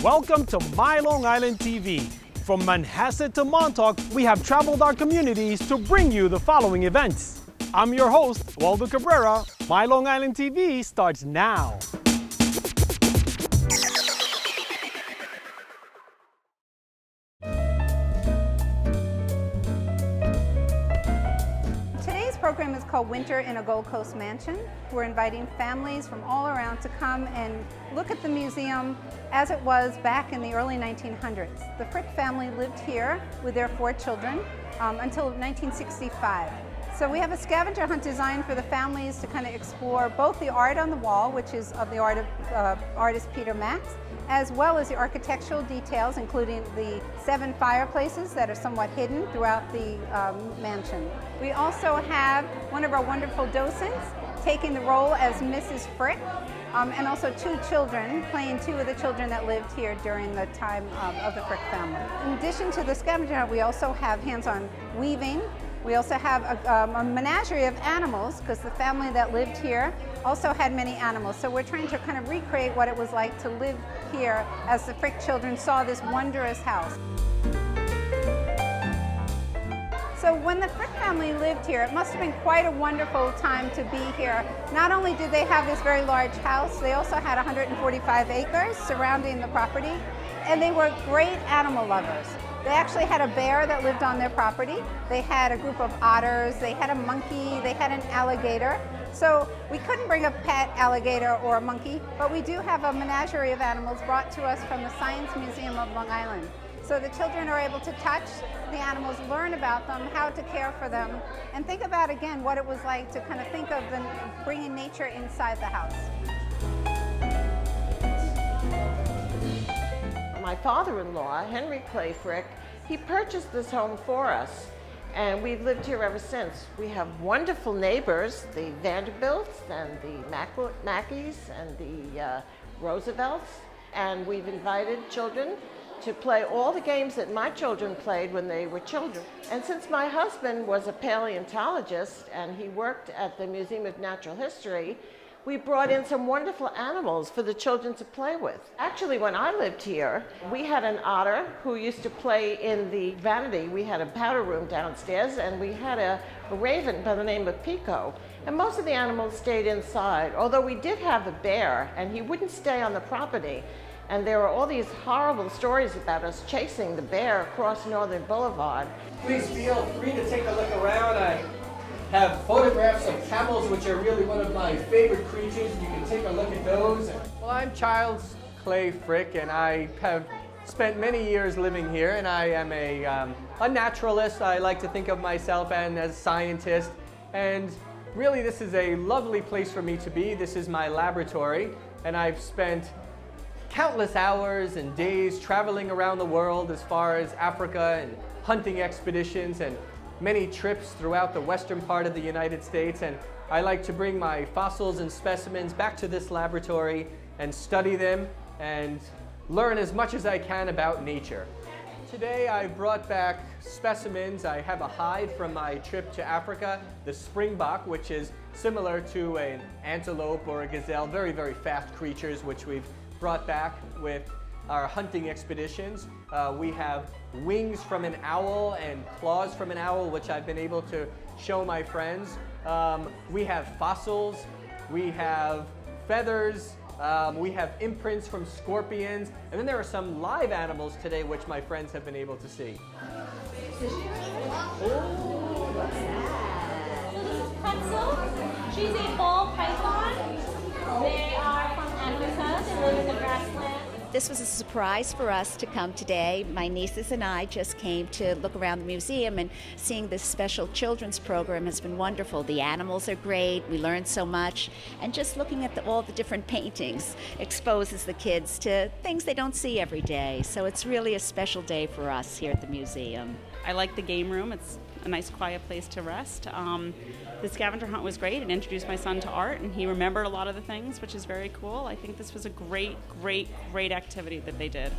Welcome to My Long Island TV. From Manhasset to Montauk, we have traveled our communities to bring you the following events. I'm your host, Waldo Cabrera. My Long Island TV starts now. Today's program is called Winter in a Gold Coast Mansion. We're inviting families from all around to come and look at the museum as it was back in the early 1900s. The Frick family lived here with their 4 children until 1965. So we have a scavenger hunt designed for the families to kind of explore both the art on the wall, which is of the art of artist Peter Max, as well as the architectural details, including the 7 fireplaces that are somewhat hidden throughout the mansion. We also have one of our wonderful docents taking the role as Mrs. Frick, and also 2 children, playing 2 of the children that lived here during the time of the Frick family. In addition to the scavenger hunt, we also have hands-on weaving. We also have a menagerie of animals, because the family that lived here also had many animals. So we're trying to kind of recreate what it was like to live here as the Frick children saw this wondrous house. So when the Frick family lived here, it must have been quite a wonderful time to be here. Not only did they have this very large house, they also had 145 acres surrounding the property, and they were great animal lovers. They actually had a bear that lived on their property. They had a group of otters, they had a monkey, they had an alligator. So we couldn't bring a pet alligator or a monkey, but we do have a menagerie of animals brought to us from the Science Museum of Long Island. So the children are able to touch the animals, learn about them, how to care for them, and think about, again, what it was like to kind of think of bringing nature inside the house. My father-in-law, Henry Clay Frick, he purchased this home for us, and we've lived here ever since. We have wonderful neighbors, the Vanderbilts and the Mackeys and the Roosevelts, and we've invited children to play all the games that my children played when they were children. And since my husband was a paleontologist and he worked at the Museum of Natural History, we brought in some wonderful animals for the children to play with. Actually, when I lived here, we had an otter who used to play in the vanity. We had a powder room downstairs, and we had a raven by the name of Pico. And most of the animals stayed inside, although we did have a bear, and he wouldn't stay on the property. And there were all these horrible stories about us chasing the bear across Northern Boulevard. Please feel free to take a look around. I have photographs of camels, which are really one of my favorite creatures. You can take a look at those. Well, I'm Charles Clay Frick, and I have spent many years living here, and I am a naturalist. I like to think of myself as a scientist, and really this is a lovely place for me to be. This is my laboratory, and I've spent countless hours and days traveling around the world as far as Africa and hunting expeditions and many trips throughout the western part of the United States, and I like to bring my fossils and specimens back to this laboratory and study them and learn as much as I can about nature. Today I brought back specimens. I have a hide from my trip to Africa, the springbok, which is similar to an antelope or a gazelle, very, very fast creatures which we've brought back with our hunting expeditions. We have wings from an owl and claws from an owl, which I've been able to show my friends. We have fossils, we have feathers, we have imprints from scorpions, and then there are some live animals today which my friends have been able to see. Oh, what's that? Pretzel. She's a ball python. They are from Africa. They live in the grassland. This was a surprise for us to come today. My nieces and I just came to look around the museum, and seeing this special children's program has been wonderful. The animals are great, we learned so much, and just looking at all the different paintings exposes the kids to things they don't see every day. So it's really a special day for us here at the museum. I like the game room. It's a nice quiet place to rest. The scavenger hunt was great. It introduced my son to art, and he remembered a lot of the things, which is very cool. I think this was a great, great, great activity that they did.